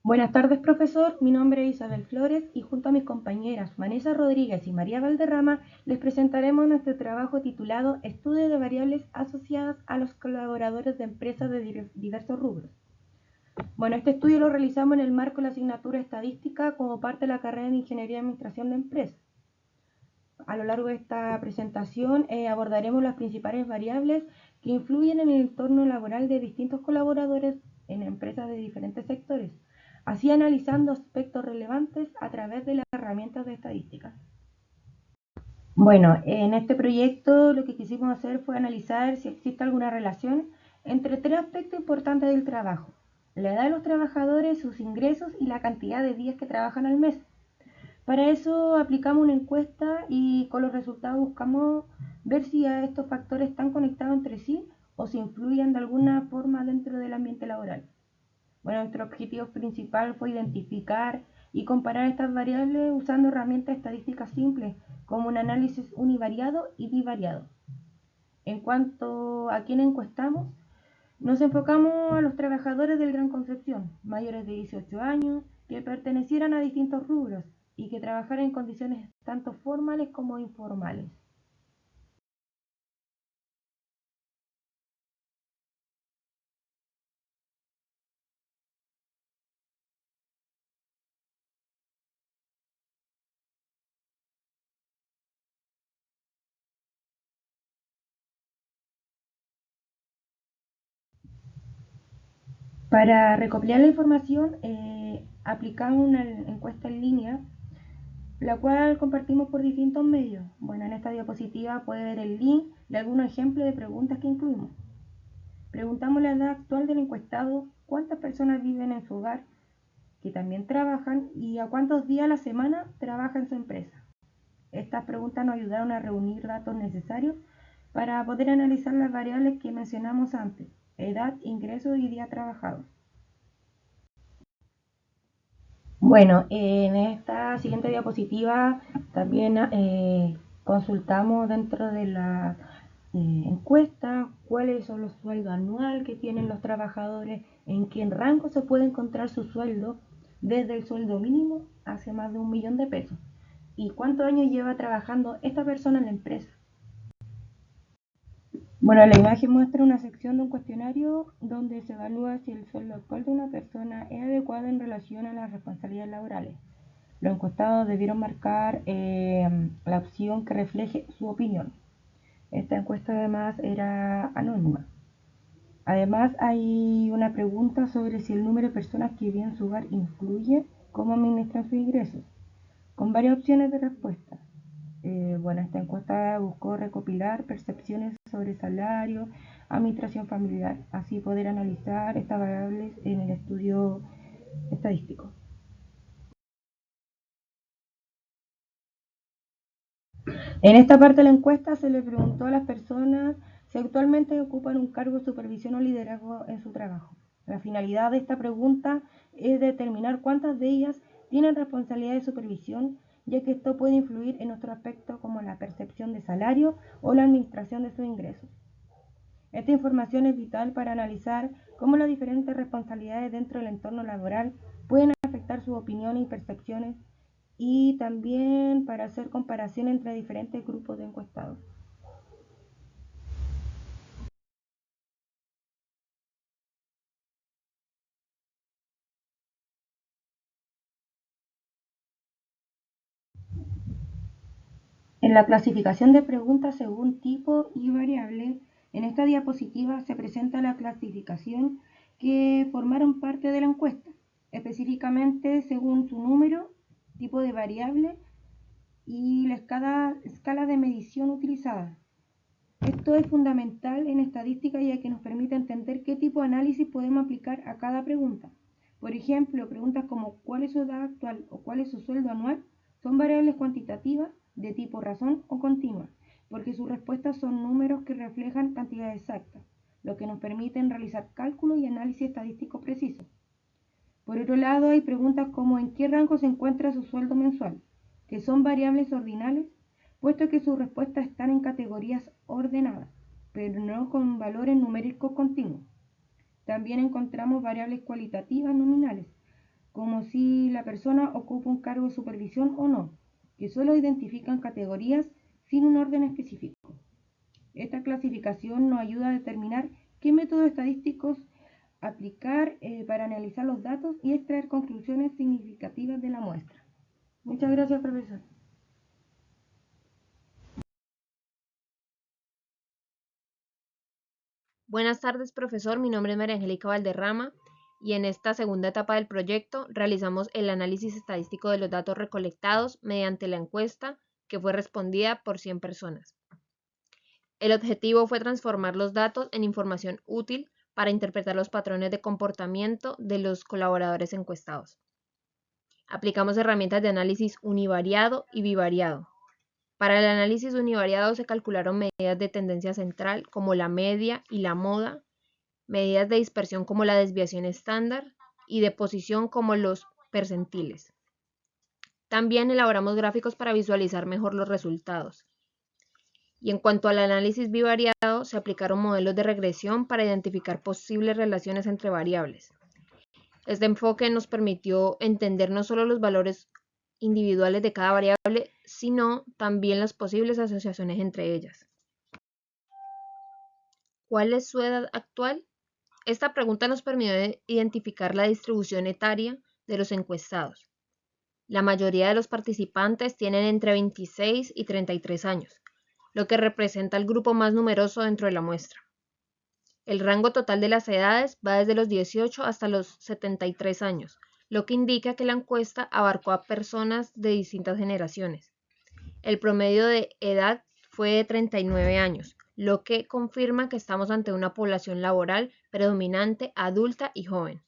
Buenas tardes, profesor. Mi nombre es Isabel Flores y junto a mis compañeras Vanessa Rodríguez y María Valderrama les presentaremos nuestro trabajo titulado Estudio de variables asociadas a los colaboradores de empresas de diversos rubros. Bueno, este estudio lo realizamos en el marco de la asignatura Estadística como parte de la carrera de Ingeniería y Administración de Empresas. A lo largo de esta presentación abordaremos las principales variables que influyen en el entorno laboral de distintos colaboradores en empresas de diferentes sectores, así analizando aspectos relevantes a través de las herramientas de estadística. Bueno, en este proyecto lo que quisimos hacer fue analizar si existe alguna relación entre tres aspectos importantes del trabajo: la edad de los trabajadores, sus ingresos y la cantidad de días que trabajan al mes. Para eso aplicamos una encuesta y con los resultados buscamos ver si estos factores están conectados entre sí o si influyen de alguna forma dentro del ambiente laboral. Bueno, nuestro objetivo principal fue identificar y comparar estas variables usando herramientas estadísticas simples como un análisis univariado y bivariado. En cuanto a quién encuestamos, nos enfocamos a los trabajadores del Gran Concepción, mayores de 18 años, que pertenecieran a distintos rubros y que trabajaran en condiciones tanto formales como informales. Para recopilar la información, aplicamos una encuesta en línea, la cual compartimos por distintos medios. Bueno, en esta diapositiva puede ver el link de algunos ejemplos de preguntas que incluimos. Preguntamos la edad actual del encuestado, cuántas personas viven en su hogar, que también trabajan, y a cuántos días a la semana trabaja en su empresa. Estas preguntas nos ayudaron a reunir datos necesarios para poder analizar las variables que mencionamos antes: edad, ingresos y día trabajado. Bueno, en esta siguiente diapositiva también consultamos dentro de la encuesta cuáles son los sueldos anuales que tienen los trabajadores, en qué rango se puede encontrar su sueldo, desde el sueldo mínimo hacia más de 1 millón de pesos, y cuántos años lleva trabajando esta persona en la empresa. Bueno, la imagen muestra una sección de un cuestionario donde se evalúa si el sueldo actual de una persona es adecuado en relación a las responsabilidades laborales. Los encuestados debieron marcar la opción que refleje su opinión. Esta encuesta además era anónima. Además hay una pregunta sobre si el número de personas que viven en su hogar influye cómo administran sus ingresos, con varias opciones de respuesta. Bueno, esta encuesta buscó recopilar percepciones sobre salario, administración familiar, así poder analizar estas variables en el estudio estadístico. En esta parte de la encuesta se le preguntó a las personas si actualmente ocupan un cargo de supervisión o liderazgo en su trabajo. La finalidad de esta pregunta es determinar cuántas de ellas tienen responsabilidad de supervisión, ya que esto puede influir en otros aspectos como la percepción de salario o la administración de sus ingresos. Esta información es vital para analizar cómo las diferentes responsabilidades dentro del entorno laboral pueden afectar sus opiniones y percepciones, y también para hacer comparación entre diferentes grupos de encuestados. En la clasificación de preguntas según tipo y variable, en esta diapositiva se presenta la clasificación que formaron parte de la encuesta, específicamente según su número, tipo de variable y la escala de medición utilizada. Esto es fundamental en estadística, ya que nos permite entender qué tipo de análisis podemos aplicar a cada pregunta. Por ejemplo, preguntas como ¿cuál es su edad actual o cuál es su sueldo anual? Son variables cuantitativas de tipo razón o continua, porque sus respuestas son números que reflejan cantidades exactas, lo que nos permite realizar cálculos y análisis estadístico precisos. Por otro lado, hay preguntas como ¿en qué rango se encuentra su sueldo mensual?, que son variables ordinales, puesto que sus respuestas están en categorías ordenadas, pero no con valores numéricos continuos. También encontramos variables cualitativas nominales, como si la persona ocupa un cargo de supervisión o no, que solo identifican categorías sin un orden específico. Esta clasificación nos ayuda a determinar qué métodos estadísticos aplicar para analizar los datos y extraer conclusiones significativas de la muestra. Muchas gracias, profesor. Buenas tardes, profesor. Mi nombre es María Angélica Valderrama y en esta segunda etapa del proyecto realizamos el análisis estadístico de los datos recolectados mediante la encuesta que fue respondida por 100 personas. El objetivo fue transformar los datos en información útil para interpretar los patrones de comportamiento de los colaboradores encuestados. Aplicamos herramientas de análisis univariado y bivariado. Para el análisis univariado se calcularon medidas de tendencia central como la media y la moda, medidas de dispersión como la desviación estándar y de posición como los percentiles. También elaboramos gráficos para visualizar mejor los resultados. Y en cuanto al análisis bivariado, se aplicaron modelos de regresión para identificar posibles relaciones entre variables. Este enfoque nos permitió entender no solo los valores individuales de cada variable, sino también las posibles asociaciones entre ellas. ¿Cuál es su edad actual? Esta pregunta nos permitió identificar la distribución etaria de los encuestados. La mayoría de los participantes tienen entre 26 y 33 años, lo que representa el grupo más numeroso dentro de la muestra. El rango total de las edades va desde los 18 hasta los 73 años, lo que indica que la encuesta abarcó a personas de distintas generaciones. El promedio de edad fue de 39 años, lo que confirma que estamos ante una población laboral predominante, adulta y joven.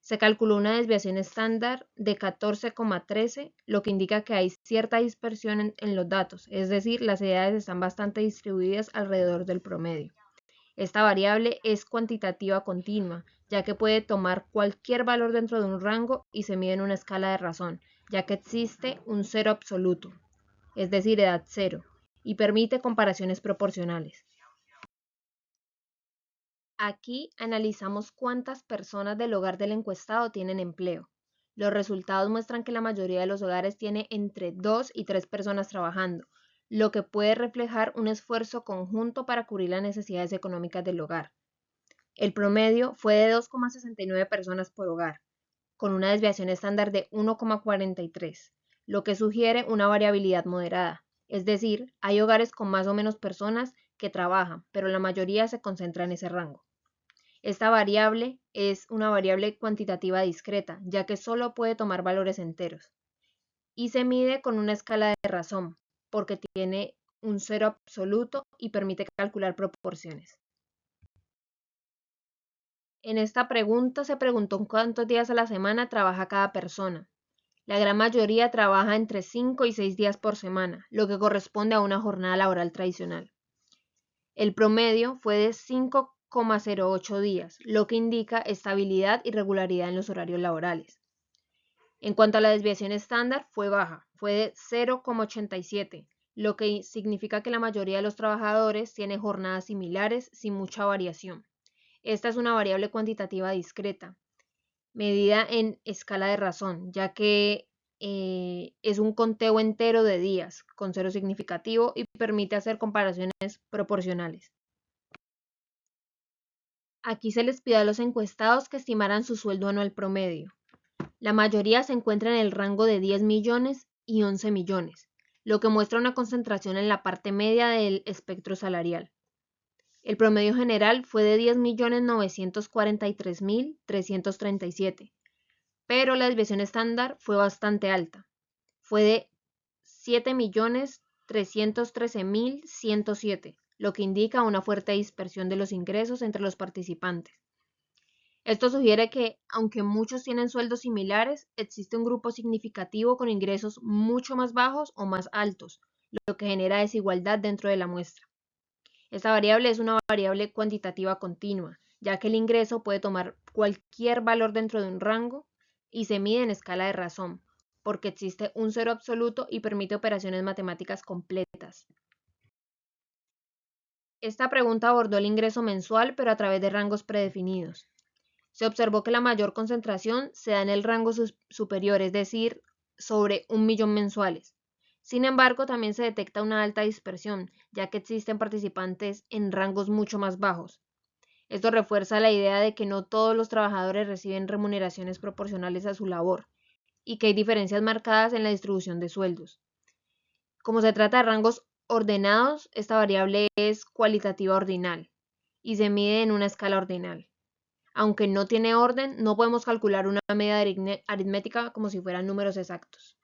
Se calculó una desviación estándar de 14,13, lo que indica que hay cierta dispersión en los datos, es decir, las edades están bastante distribuidas alrededor del promedio. Esta variable es cuantitativa continua, ya que puede tomar cualquier valor dentro de un rango y se mide en una escala de razón, ya que existe un cero absoluto, es decir, edad cero, y permite comparaciones proporcionales. Aquí analizamos cuántas personas del hogar del encuestado tienen empleo. Los resultados muestran que la mayoría de los hogares tiene entre 2 y 3 personas trabajando, lo que puede reflejar un esfuerzo conjunto para cubrir las necesidades económicas del hogar. El promedio fue de 2,69 personas por hogar, con una desviación estándar de 1,43, lo que sugiere una variabilidad moderada. Es decir, hay hogares con más o menos personas que trabajan, pero la mayoría se concentra en ese rango. Esta variable es una variable cuantitativa discreta, ya que solo puede tomar valores enteros. Y se mide con una escala de razón, porque tiene un cero absoluto y permite calcular proporciones. En esta pregunta se preguntó cuántos días a la semana trabaja cada persona. La gran mayoría trabaja entre 5 y 6 días por semana, lo que corresponde a una jornada laboral tradicional. El promedio fue de 5,08 días, lo que indica estabilidad y regularidad en los horarios laborales. En cuanto a la desviación estándar, fue baja, fue de 0,87, lo que significa que la mayoría de los trabajadores tiene jornadas similares sin mucha variación. Esta es una variable cuantitativa discreta, medida en escala de razón, ya que es un conteo entero de días con cero significativo y permite hacer comparaciones proporcionales. Aquí se les pide a los encuestados que estimaran su sueldo anual promedio. La mayoría se encuentra en el rango de 10 millones y 11 millones, lo que muestra una concentración en la parte media del espectro salarial. El promedio general fue de 10.943.337, pero la desviación estándar fue bastante alta. Fue de 7.313.107, lo que indica una fuerte dispersión de los ingresos entre los participantes. Esto sugiere que, aunque muchos tienen sueldos similares, existe un grupo significativo con ingresos mucho más bajos o más altos, lo que genera desigualdad dentro de la muestra. Esta variable es una variable cuantitativa continua, ya que el ingreso puede tomar cualquier valor dentro de un rango y se mide en escala de razón, porque existe un cero absoluto y permite operaciones matemáticas completas. Esta pregunta abordó el ingreso mensual, pero a través de rangos predefinidos. Se observó que la mayor concentración se da en el rango superior, es decir, sobre 1 millón mensuales. Sin embargo, también se detecta una alta dispersión, ya que existen participantes en rangos mucho más bajos. Esto refuerza la idea de que no todos los trabajadores reciben remuneraciones proporcionales a su labor y que hay diferencias marcadas en la distribución de sueldos. Como se trata de rangos ordenados, esta variable es cualitativa ordinal y se mide en una escala ordinal. Aunque no tiene orden, no podemos calcular una media aritmética como si fueran números exactos.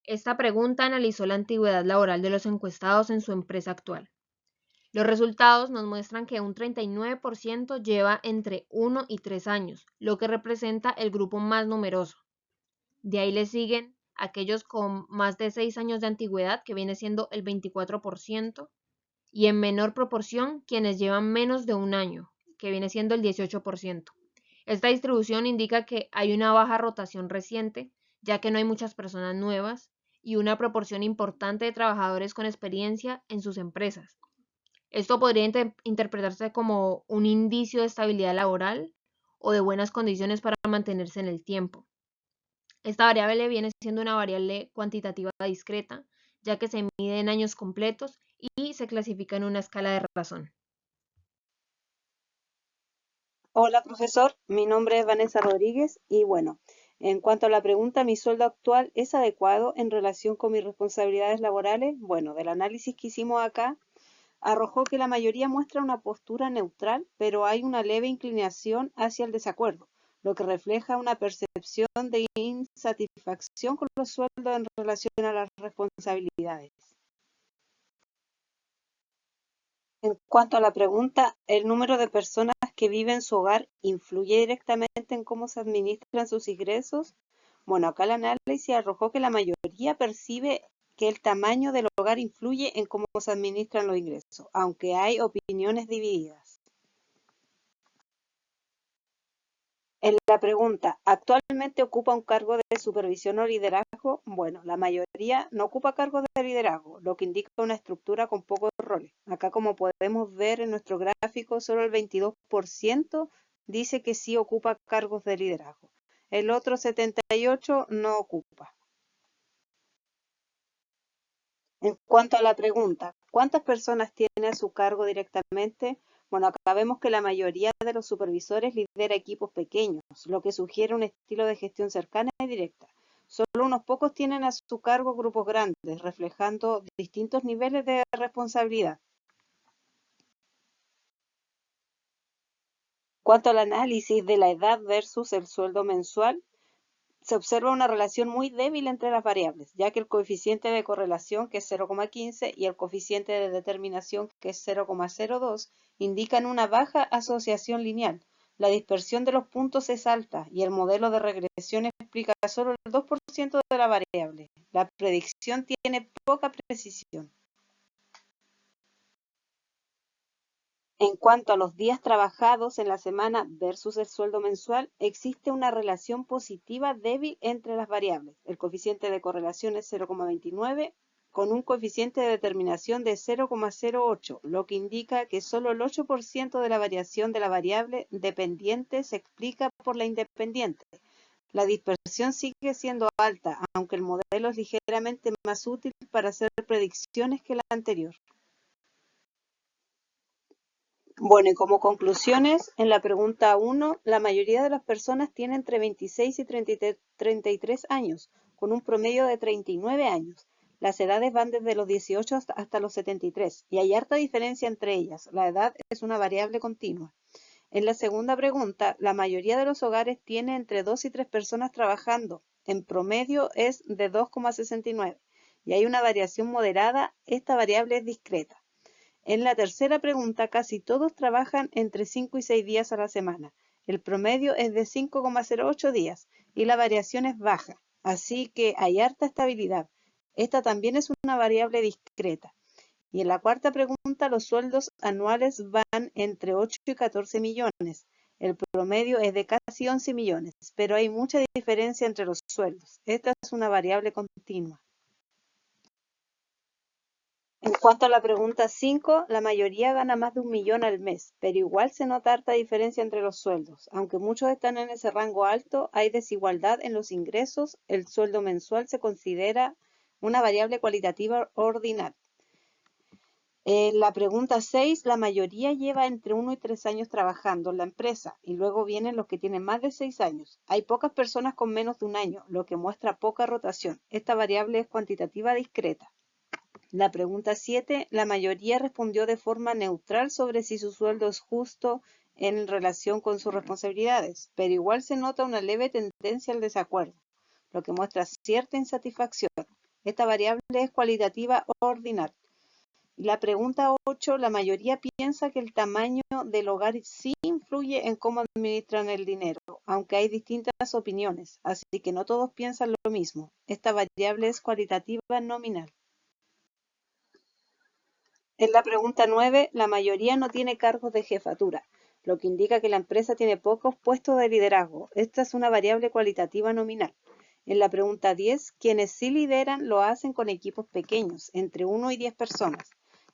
Esta pregunta analizó la antigüedad laboral de los encuestados en su empresa actual. Los resultados nos muestran que un 39% lleva entre 1 y 3 años, lo que representa el grupo más numeroso. De ahí le siguen aquellos con más de 6 años de antigüedad, que viene siendo el 24%, y en menor proporción quienes llevan menos de un año, que viene siendo el 18%. Esta distribución indica que hay una baja rotación reciente, ya que no hay muchas personas nuevas y una proporción importante de trabajadores con experiencia en sus empresas. Esto podría interpretarse como un indicio de estabilidad laboral o de buenas condiciones para mantenerse en el tiempo. Esta variable viene siendo una variable cuantitativa discreta, ya que se mide en años completos y se clasifica en una escala de razón. Hola, profesor. Mi nombre es Vanessa Rodríguez y bueno, en cuanto a la pregunta, ¿mi sueldo actual es adecuado en relación con mis responsabilidades laborales? Bueno, del análisis que hicimos acá, arrojó que la mayoría muestra una postura neutral, pero hay una leve inclinación hacia el desacuerdo, lo que refleja una percepción de insatisfacción con los sueldos en relación a las responsabilidades. En cuanto a la pregunta, ¿el número de personas que viven en su hogar influye directamente en cómo se administran sus ingresos? Bueno, acá el análisis arrojó que la mayoría percibe que el tamaño del hogar influye en cómo se administran los ingresos, aunque hay opiniones divididas. En la pregunta, ¿actualmente ocupa un cargo de supervisión o liderazgo? Bueno, la mayoría no ocupa cargos de liderazgo, lo que indica una estructura con pocos roles. Acá, como podemos ver en nuestro gráfico, solo el 22% dice que sí ocupa cargos de liderazgo. El otro 78% no ocupa. En cuanto a la pregunta, ¿cuántas personas tiene a su cargo directamente? Bueno, acá vemos que la mayoría de los supervisores lidera equipos pequeños, lo que sugiere un estilo de gestión cercana y directa. Solo unos pocos tienen a su cargo grupos grandes, reflejando distintos niveles de responsabilidad. Cuanto al análisis de la edad versus el sueldo mensual, se observa una relación muy débil entre las variables, ya que el coeficiente de correlación, que es 0,15, y el coeficiente de determinación, que es 0,02, indican una baja asociación lineal. La dispersión de los puntos es alta y el modelo de regresión explica solo el 2% de la variable. La predicción tiene poca precisión. En cuanto a los días trabajados en la semana versus el sueldo mensual, existe una relación positiva débil entre las variables. El coeficiente de correlación es 0,29 con un coeficiente de determinación de 0,08, lo que indica que solo el 8% de la variación de la variable dependiente se explica por la independiente. La dispersión sigue siendo alta, aunque el modelo es ligeramente más útil para hacer predicciones que la anterior. Bueno, y como conclusiones, en la pregunta 1, la mayoría de las personas tiene entre 26 y 33 años, con un promedio de 39 años. Las edades van desde los 18 hasta los 73, y hay harta diferencia entre ellas. La edad es una variable continua. En la segunda pregunta, la mayoría de los hogares tiene entre 2 y 3 personas trabajando. En promedio es de 2,69, y hay una variación moderada. Esta variable es discreta. En la tercera pregunta, casi todos trabajan entre 5 y 6 días a la semana. El promedio es de 5,08 días y la variación es baja, así que hay harta estabilidad. Esta también es una variable discreta. Y en la cuarta pregunta, los sueldos anuales van entre 8 y 14 millones. El promedio es de casi 11 millones, pero hay mucha diferencia entre los sueldos. Esta es una variable continua. En cuanto a la pregunta 5, la mayoría gana más de 1.000.000 al mes, pero igual se nota harta diferencia entre los sueldos. Aunque muchos están en ese rango alto, hay desigualdad en los ingresos. El sueldo mensual se considera una variable cualitativa ordinal. La pregunta 6, la mayoría lleva entre 1 y 3 años trabajando en la empresa y luego vienen los que tienen más de 6 años. Hay pocas personas con menos de un año, lo que muestra poca rotación. Esta variable es cuantitativa discreta. La pregunta 7, la mayoría respondió de forma neutral sobre si su sueldo es justo en relación con sus responsabilidades, pero igual se nota una leve tendencia al desacuerdo, lo que muestra cierta insatisfacción. Esta variable es cualitativa ordinal. La pregunta 8, la mayoría piensa que el tamaño del hogar sí influye en cómo administran el dinero, aunque hay distintas opiniones, así que no todos piensan lo mismo. Esta variable es cualitativa nominal. En la pregunta 9, la mayoría no tiene cargos de jefatura, lo que indica que la empresa tiene pocos puestos de liderazgo. Esta es una variable cualitativa nominal. En la pregunta 10, quienes sí lideran lo hacen con equipos pequeños, entre 1 y 10 personas.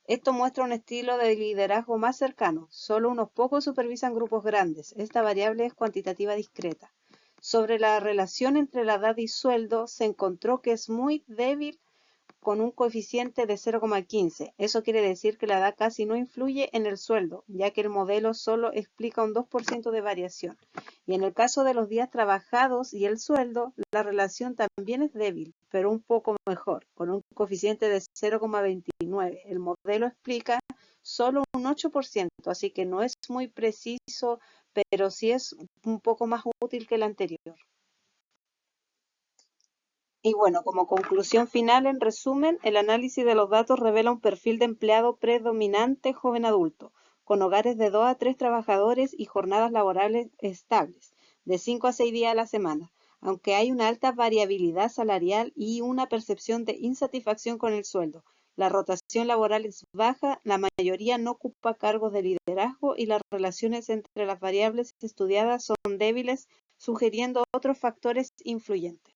Esto muestra un estilo de liderazgo más cercano. Solo unos pocos supervisan grupos grandes. Esta variable es cuantitativa discreta. Sobre la relación entre la edad y sueldo, se encontró que es muy débil con un coeficiente de 0,15. Eso quiere decir que la edad casi no influye en el sueldo, ya que el modelo solo explica un 2% de variación. Y en el caso de los días trabajados y el sueldo, la relación también es débil, pero un poco mejor, con un coeficiente de 0,29. El modelo explica solo un 8%, así que no es muy preciso, pero sí es un poco más útil que el anterior. Y bueno, como conclusión final, en resumen, el análisis de los datos revela un perfil de empleado predominante joven adulto, con hogares de 2 a 3 trabajadores y jornadas laborales estables, de 5 a 6 días a la semana, aunque hay una alta variabilidad salarial y una percepción de insatisfacción con el sueldo. La rotación laboral es baja, la mayoría no ocupa cargos de liderazgo y las relaciones entre las variables estudiadas son débiles, sugiriendo otros factores influyentes.